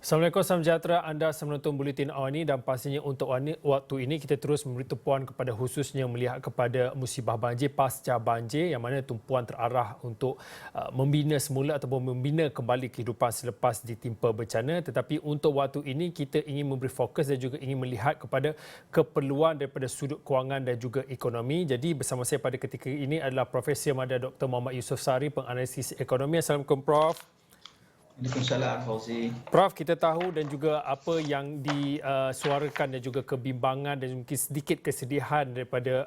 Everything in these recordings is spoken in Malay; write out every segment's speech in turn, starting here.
Assalamualaikum, salam sejahtera. Anda menonton Buletin Awal ini dan pastinya untuk waktu ini kita terus memberi tumpuan kepada khususnya melihat kepada musibah banjir pasca banjir yang mana tumpuan terarah untuk membina semula ataupun membina kembali kehidupan selepas ditimpa bencana. Tetapi untuk waktu ini kita ingin memberi fokus dan juga ingin melihat kepada keperluan daripada sudut kewangan dan juga ekonomi. Jadi bersama saya pada ketika ini adalah Profesor Mada Dr. Muhammad Yusof Sari, penganalisis ekonomi. Assalamualaikum Prof. Waalaikumsalam, Fauzi. Prof, kita tahu dan juga apa yang disuarakan dan juga kebimbangan dan mungkin sedikit kesedihan daripada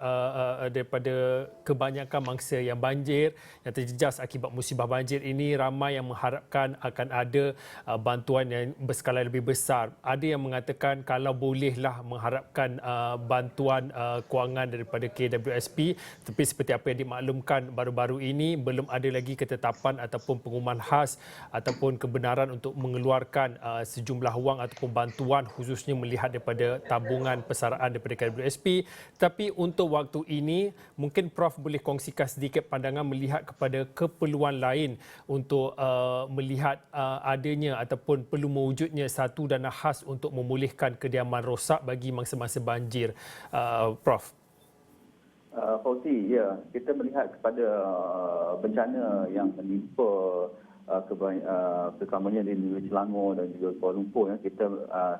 kebanyakan mangsa yang banjir, yang terjejas akibat musibah banjir ini. Ramai yang mengharapkan akan ada bantuan yang berskala lebih besar. Ada yang mengatakan kalau bolehlah mengharapkan bantuan kewangan daripada KWSP, tapi seperti apa yang dimaklumkan baru-baru ini, belum ada lagi ketetapan ataupun pengumuman khas ataupun kebenaran untuk mengeluarkan sejumlah wang ataupun bantuan khususnya melihat daripada tabungan persaraan daripada KWSP. Tapi untuk waktu ini mungkin Prof boleh kongsikan sedikit pandangan melihat kepada keperluan lain untuk melihat adanya ataupun perlu mewujudnya satu dana khas untuk memulihkan kediaman rosak bagi mangsa-mangsa banjir. Prof. Fauzi, ya, kita melihat kepada bencana yang menimpa terutamanya di negeri Selangor dan juga Kuala Lumpur, ya, kita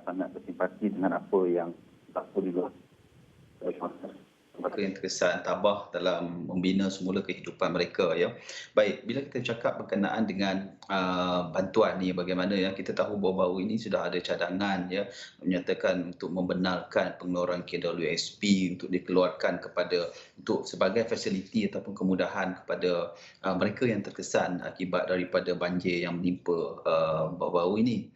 sangat bersimpati dengan apa yang berlaku di luar. Mereka yang terkesan tabah dalam membina semula kehidupan mereka, ya. Baik, bila kita cakap berkenaan dengan bantuan ni, bagaimana, ya, kita tahu baru-baru ini sudah ada cadangan, ya, menyatakan untuk membenarkan pengeluaran KWSP untuk dikeluarkan untuk sebagai fasiliti ataupun kemudahan kepada mereka yang terkesan akibat daripada banjir yang menimpa baru-baru ini.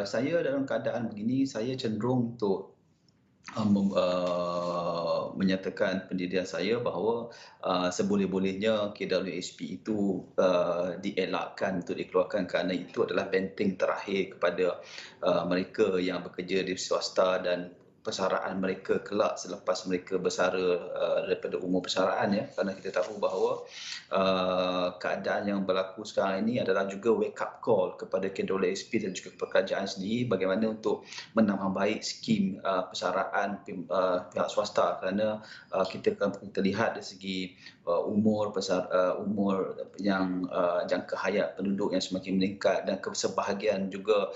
Saya dalam keadaan begini, saya cenderung untuk menyatakan pendirian saya bahawa seboleh-bolehnya KWSP itu dielakkan untuk dikeluarkan kerana itu adalah benteng terakhir kepada mereka yang bekerja di swasta dan persaraan mereka kelak selepas mereka bersara daripada umur persaraan, ya, kerana kita tahu bahawa keadaan yang berlaku sekarang ini adalah juga wake up call kepada KWSP dan juga kerajaan sendiri bagaimana untuk menambah baik skim persaraan pihak swasta, kerana kita lihat dari segi umur yang jangka hayat penduduk yang semakin meningkat dan sebahagian juga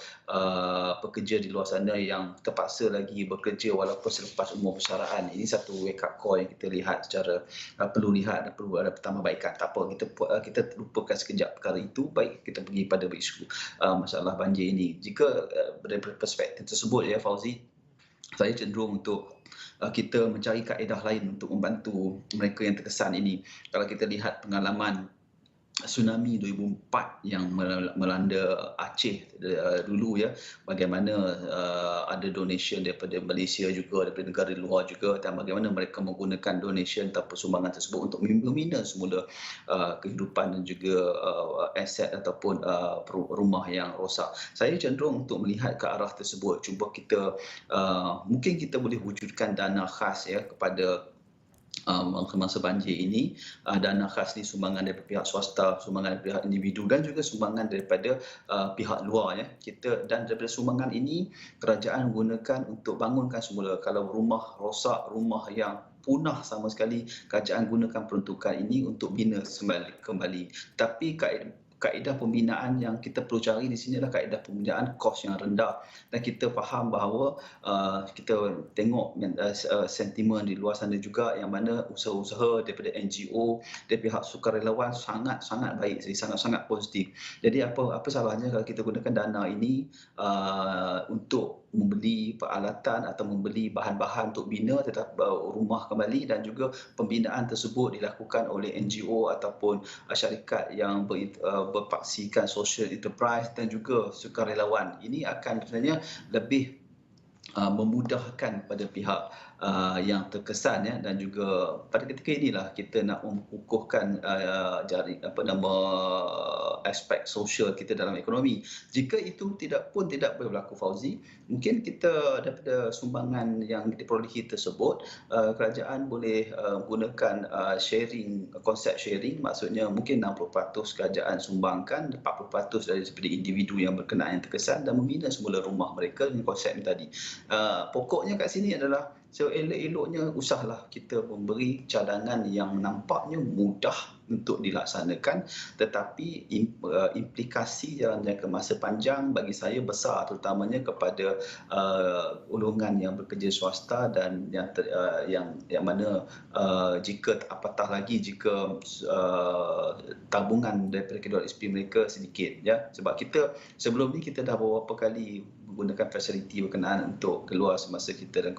pekerja di luar sana yang terpaksa lagi bekerja walaupun selepas umur persaraan. Ini satu wake up call yang kita lihat secara perlu lihat dan perlu ada pertambahbaikan. Tak apa, kita lupakan sekejap perkara itu. Baik, kita pergi pada isu masalah banjir ini. Jika dari perspektif tersebut, ya, Fauzi, saya cenderung untuk kita mencari kaedah lain untuk membantu mereka yang terkesan ini. Kalau kita lihat pengalaman tsunami 2004 yang melanda Aceh dulu, ya, bagaimana ada donation daripada Malaysia juga, daripada negara luar juga, dan bagaimana mereka menggunakan donation atau sumbangan tersebut untuk membina semula kehidupan dan juga aset ataupun rumah yang rosak. Saya cenderung untuk melihat ke arah tersebut. Cuba kita mungkin kita boleh wujudkan dana khas, ya, kepada masa banjir ini. Dana khas ni sumbangan daripada pihak swasta, sumbangan daripada pihak individu dan juga sumbangan daripada pihak luar, ya. Dan daripada sumbangan ini kerajaan gunakan untuk bangunkan semula. Kalau rumah rosak, rumah yang punah sama sekali, kerajaan gunakan peruntukan ini untuk bina kembali. Tapi kaedah pembinaan yang kita perlu cari di sini adalah kaedah pembinaan kos yang rendah, dan kita faham bahawa kita tengok sentimen di luar sana juga yang mana usaha-usaha daripada NGO, dari pihak sukarelawan sangat-sangat baik, sangat-sangat positif. Jadi apa salahnya kalau kita gunakan dana ini untuk membeli peralatan atau membeli bahan-bahan untuk bina tetap rumah kembali, dan juga pembinaan tersebut dilakukan oleh NGO ataupun syarikat yang berpaksikan social enterprise dan juga sukarelawan. Ini akan sebenarnya lebih memudahkan pada pihak yang terkesan ya, dan juga pada ketika inilah kita nak mengukuhkan aspek sosial kita dalam ekonomi. Jika itu tidak berlaku, Fauzi, mungkin kita daripada sumbangan yang diperolehi tersebut, kerajaan boleh gunakan konsep sharing, maksudnya mungkin 60% kerajaan sumbangkan, 40% daripada individu yang berkenaan yang terkesan, dan membina semula rumah mereka dengan konsep ini tadi. Pokoknya kat sini adalah seelok-eloknya usahlah kita memberi cadangan yang nampaknya mudah untuk dilaksanakan, tetapi implikasi dalam jangka masa panjang bagi saya besar, terutamanya kepada golongan yang bekerja swasta dan yang mana jika apatah lagi jika tabungan daripada kedua SP mereka sedikit, ya, sebab kita sebelum ni kita dah beberapa kali menggunakan fasiliti berkenaan untuk keluar semasa kita dan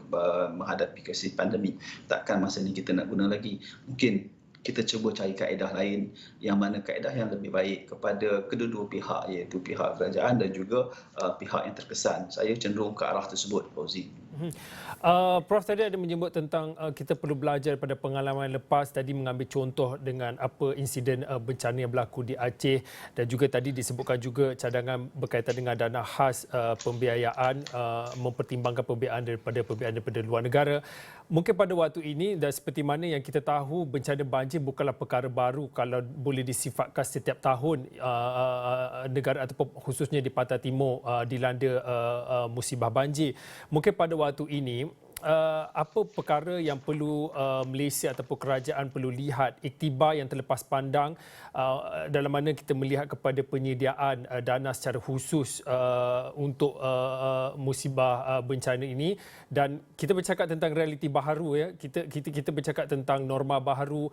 menghadapi krisis pandemik. Takkan masa ni kita nak guna lagi. Mungkin kita cuba cari kaedah lain yang mana kaedah yang lebih baik kepada kedua-dua pihak, iaitu pihak kerajaan dan juga pihak yang terkesan. Saya cenderung ke arah tersebut, Fauzi. Prof tadi ada menyebut tentang kita perlu belajar pada pengalaman lepas, tadi mengambil contoh dengan apa insiden bencana yang berlaku di Aceh, dan juga tadi disebutkan juga cadangan berkaitan dengan dana khas pembiayaan, mempertimbangkan pembiayaan daripada luar negara. Mungkin pada waktu ini, dan seperti mana yang kita tahu, bencana banjir bukanlah perkara baru kalau boleh disifatkan setiap tahun negara ataupun khususnya di Pantai Timur dilanda musibah banjir. Mungkin pada waktu ini, apa perkara yang perlu Malaysia ataupun kerajaan perlu lihat, iktibar yang terlepas pandang dalam mana kita melihat kepada penyediaan dana secara khusus untuk musibah bencana ini, dan kita bercakap tentang realiti baharu, ya, kita bercakap tentang norma baharu.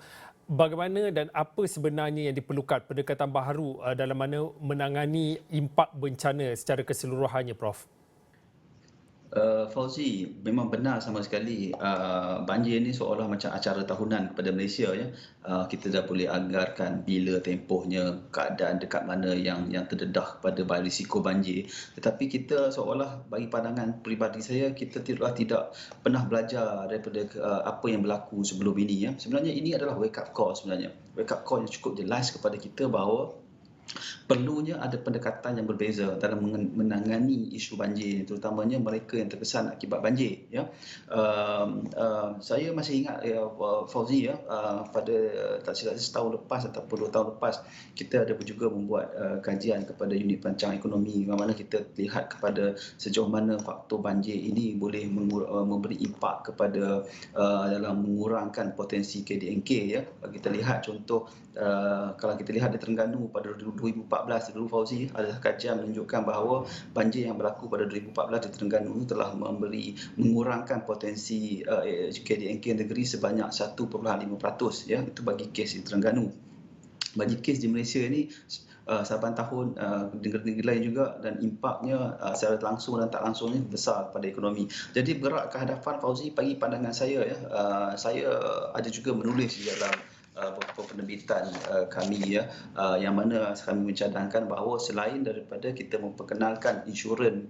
Bagaimana dan apa sebenarnya yang diperlukan pendekatan baharu dalam mana menangani impak bencana secara keseluruhannya, Prof? Fauzi, memang benar sama sekali. Banjir ni seolah macam acara tahunan kepada Malaysia, ya. Kita dah boleh anggarkan bila tempohnya, keadaan dekat mana yang terdedah pada risiko banjir. Tetapi kita seolah, bagi pandangan peribadi saya, kita tidak pernah belajar daripada apa yang berlaku sebelum ini, ya. Sebenarnya ini adalah wake up call sebenarnya. Wake up call yang cukup jelas kepada kita bahawa perlunya ada pendekatan yang berbeza dalam menangani isu banjir, terutamanya mereka yang terkesan akibat banjir, ya. Saya masih ingat, Fauzi, ya, pada tak silap setahun lepas ataupun 2 tahun lepas, kita ada juga membuat kajian kepada unit perancang ekonomi, di mana kita lihat kepada sejauh mana faktor banjir ini boleh memberi impak kepada dalam mengurangkan potensi KDNK, ya. Kita lihat contoh, kalau kita lihat di Terengganu pada 2014 dulu, Fauzi, ada kajian menunjukkan bahawa banjir yang berlaku pada 2014 di Terengganu telah mengurangkan potensi KDNK negeri sebanyak 1.5%, ya. Itu bagi kes di Terengganu. Bagi kes di Malaysia ini saban tahun negeri-negeri lain juga, dan impaknya secara langsung dan tak langsungnya besar pada ekonomi. Jadi bergerak ke hadapan, Fauzi, bagi pandangan saya, ya, saya ada juga menulis di dalam beberapa penerbitan kami, ya, yang mana kami mencadangkan bahawa selain daripada kita memperkenalkan insurans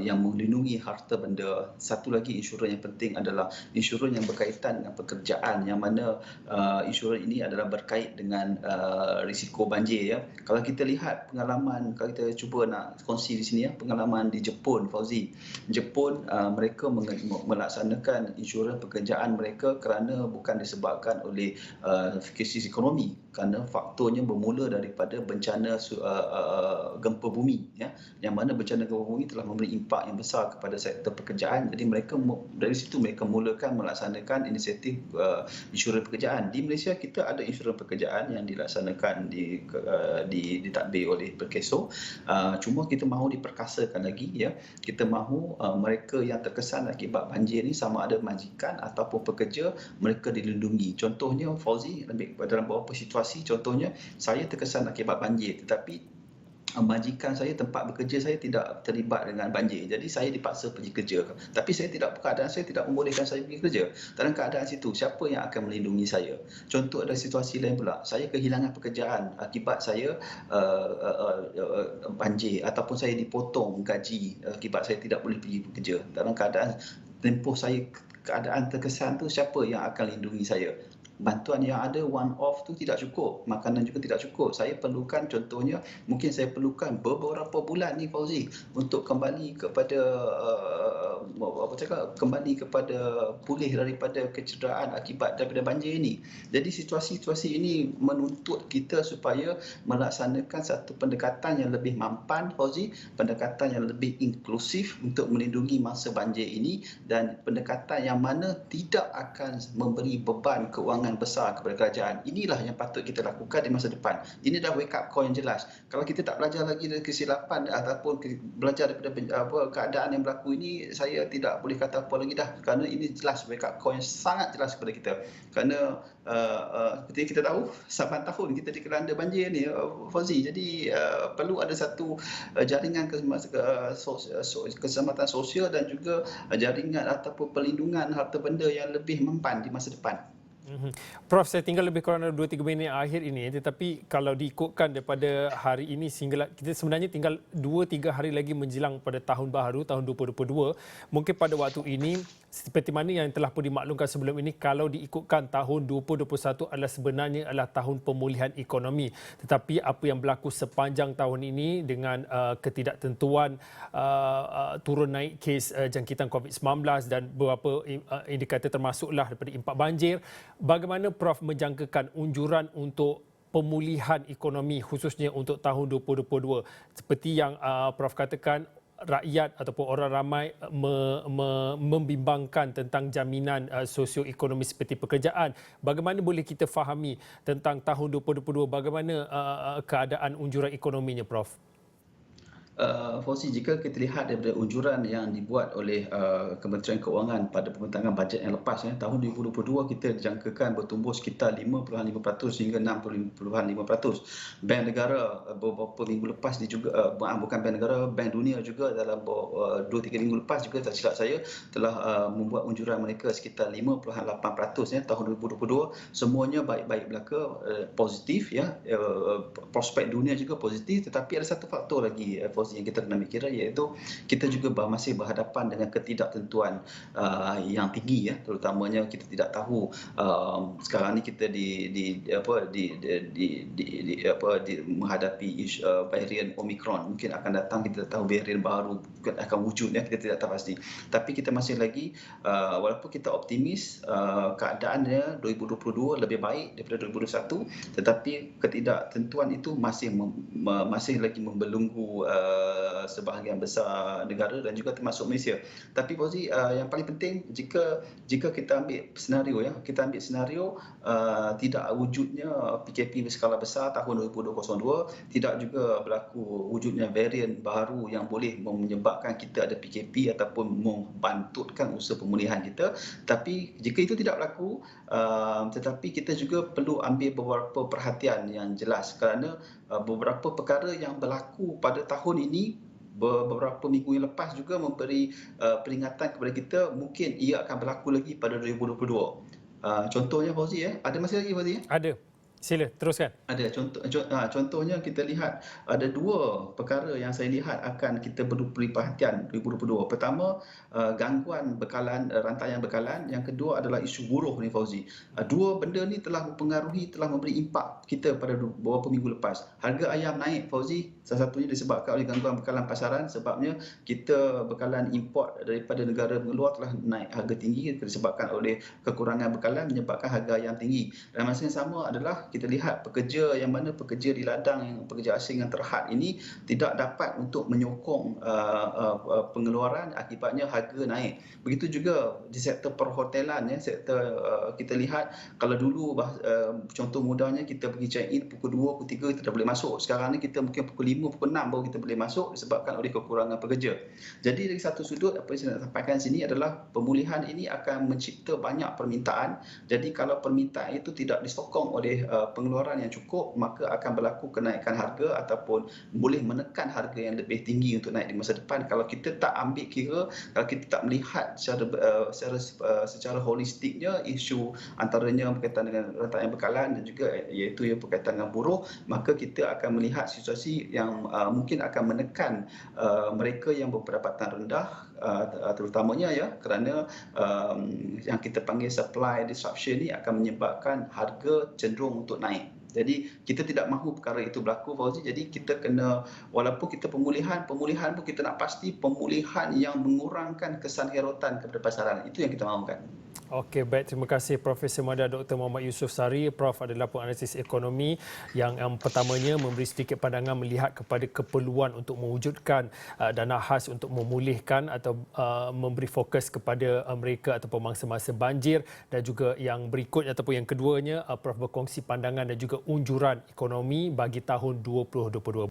yang melindungi harta benda, satu lagi insurans yang penting adalah insurans yang berkaitan dengan pekerjaan, yang mana insurans ini adalah berkait dengan risiko banjir, ya. Kalau kita lihat pengalaman, kalau kita cuba nak kongsi di sini, ya, pengalaman di Jepun, Fauzi. Jepun mereka melaksanakan insurans pekerjaan mereka kerana bukan disebabkan oleh krisis ekonomi, kerana faktornya bermula daripada bencana gempa bumi, ya, yang mana bencana gempa bumi telah memberi impak yang besar kepada sektor pekerjaan. Jadi mereka dari situ mereka mulakan melaksanakan inisiatif insurans pekerjaan. Di Malaysia kita ada insurans pekerjaan yang dilaksanakan ditadbir oleh Perkeso. Cuma kita mahu diperkasakan lagi, ya. Kita mahu mereka yang terkesan akibat banjir ni, sama ada majikan ataupun pekerja, mereka dilindungi. Contohnya, Fauzi, dalam beberapa situasi, contohnya saya terkesan akibat banjir, tetapi majikan saya, tempat bekerja saya tidak terlibat dengan banjir. Jadi saya dipaksa pergi kerja. Tapi keadaan saya tidak membolehkan saya pergi kerja. Dalam keadaan situ, siapa yang akan melindungi saya? Contoh, ada situasi lain pula. Saya kehilangan pekerjaan akibat saya banjir, ataupun saya dipotong gaji akibat saya tidak boleh pergi bekerja. Dalam keadaan tempoh saya keadaan terkesan tu, siapa yang akan lindungi saya? Bantuan yang ada one off tu tidak cukup, makanan juga tidak cukup. Saya perlukan, contohnya mungkin saya perlukan beberapa bulan ni Fauzi untuk kembali kepada kembali kepada pulih daripada kecederaan akibat daripada banjir ini. Jadi situasi-situasi ini menuntut kita supaya melaksanakan satu pendekatan yang lebih mampan Fauzi, pendekatan yang lebih inklusif untuk melindungi masa banjir ini, dan pendekatan yang mana tidak akan memberi beban keuangan besar kepada kerajaan. Inilah yang patut kita lakukan di masa depan. Ini dah wake up call yang jelas. Kalau kita tak belajar lagi dari kesilapan ataupun belajar daripada keadaan yang berlaku ini, saya tidak boleh kata apa lagi dah, kerana ini jelas wake up call yang sangat jelas kepada kita. Kerana seperti kita tahu, 8 tahun kita dikelanda banjir ni Fauzi. Jadi perlu ada satu jaringan keselamatan sosial dan juga jaringan ataupun perlindungan harta benda yang lebih mempan di masa depan. Prof, saya tinggal lebih kurang 2-3 minit akhir ini, tetapi kalau diikutkan daripada hari ini sehingga kita sebenarnya tinggal 2-3 hari lagi menjelang pada tahun baru, tahun 2022, mungkin pada waktu ini seperti mana yang telah pun dimaklumkan sebelum ini, kalau diikutkan tahun 2021 adalah sebenarnya adalah tahun pemulihan ekonomi. Tetapi apa yang berlaku sepanjang tahun ini dengan ketidaktentuan, turun naik kes jangkitan COVID-19 dan beberapa indikator termasuklah daripada impak banjir, bagaimana Prof menjangkakan unjuran untuk pemulihan ekonomi khususnya untuk tahun 2022? Seperti yang Prof katakan, rakyat ataupun orang ramai membimbangkan tentang jaminan sosioekonomi seperti pekerjaan. Bagaimana boleh kita fahami tentang tahun 2022, bagaimana keadaan unjuran ekonominya Prof? Fauzi, jika kita lihat daripada unjuran yang dibuat oleh Kementerian Keuangan pada pembentangan bajet yang lepas, tahun 2022 kita dijangkakan bertumbuh sekitar 5.5% hingga 6.5%. Bank Negara beberapa minggu lepas juga, bukan Bank Negara, Bank Dunia juga dalam 2-3 minggu lepas juga, tak silap saya, telah membuat unjuran mereka sekitar 5.8% tahun 2022. Semuanya baik-baik belaka, positif ya. Prospek dunia juga positif, tetapi ada satu faktor lagi yang kita kena fikir, iaitu kita juga masih berhadapan dengan ketidaktentuan yang tinggi ya, terutamanya kita tidak tahu sekarang ni kita menghadapi varian Omicron, mungkin akan datang, kita tahu varian baru akan wujud ya, kita tidak tahu pasti. Tapi kita masih lagi walaupun kita optimis keadaannya 2022 lebih baik daripada 2021, tetapi ketidaktentuan itu masih lagi membelenggu sebahagian besar negara dan juga termasuk Malaysia. Tapi Fauzi, yang paling penting, jika kita ambil senario ya, tidak wujudnya PKP berskala besar tahun 2022, tidak juga berlaku wujudnya varian baru yang boleh menyebabkan kita ada PKP ataupun membantutkan usaha pemulihan kita. Tapi jika itu tidak berlaku, tetapi kita juga perlu ambil beberapa perhatian yang jelas, kerana beberapa perkara yang berlaku pada tahun ini beberapa minggu yang lepas juga memberi peringatan kepada kita mungkin ia akan berlaku lagi pada 2022. Contohnya Fauzi ada masih lagi Fauzi? Ada. Sila teruskan. Ada contohnya kita lihat ada dua perkara yang saya lihat akan kita perlu beri perhatian 2022. Pertama, gangguan bekalan, rantaian bekalan. Yang kedua adalah isu buruh ni Fauzi. Dua benda ni telah mempengaruhi, telah memberi impak kita pada beberapa minggu lepas. Harga ayam naik Fauzi, salah satunya disebabkan oleh gangguan bekalan pasaran, sebabnya kita bekalan import daripada negara luar telah naik harga tinggi disebabkan oleh kekurangan bekalan menyebabkan harga ayam tinggi. Dan masa yang sama adalah kita lihat pekerja di ladang, yang pekerja asing yang terhad ini tidak dapat untuk menyokong pengeluaran, akibatnya harga naik. Begitu juga di sektor perhotelan ya, kita lihat kalau dulu contoh mudahnya kita pergi check in pukul 2, pukul 3 kita dah boleh masuk. Sekarang ni kita mungkin pukul 5, pukul 6 baru kita boleh masuk disebabkan oleh kekurangan pekerja. Jadi dari satu sudut, apa yang saya nak sampaikan sini adalah pemulihan ini akan mencipta banyak permintaan. Jadi kalau permintaan itu tidak disokong oleh pengeluaran yang cukup, maka akan berlaku kenaikan harga ataupun boleh menekan harga yang lebih tinggi untuk naik di masa depan. Kalau kita tak ambil kira, kalau kita tak melihat secara holistiknya isu antaranya berkaitan dengan rantaian bekalan dan juga iaitu yang berkaitan dengan buruh, maka kita akan melihat situasi yang mungkin akan menekan mereka yang berpendapatan rendah terutamanya ya kerana yang kita panggil supply disruption ni akan menyebabkan harga cenderung untuk naik. Jadi kita tidak mahu perkara itu berlaku, Fauzi. Jadi kita kena, walaupun kita pemulihan pun kita nak pasti pemulihan yang mengurangkan kesan herotan kepada pasaran. Itu yang kita mahukan. Okey, baik. Terima kasih Profesor Muda Dr. Muhammad Yusof Sari. Prof adalah penganalisis ekonomi yang pertamanya memberi sedikit pandangan melihat kepada keperluan untuk mewujudkan dana khas untuk memulihkan atau memberi fokus kepada mereka atau pemangsa-mangsa banjir, dan juga yang berikutnya ataupun yang keduanya Prof berkongsi pandangan dan juga unjuran ekonomi bagi tahun 2022.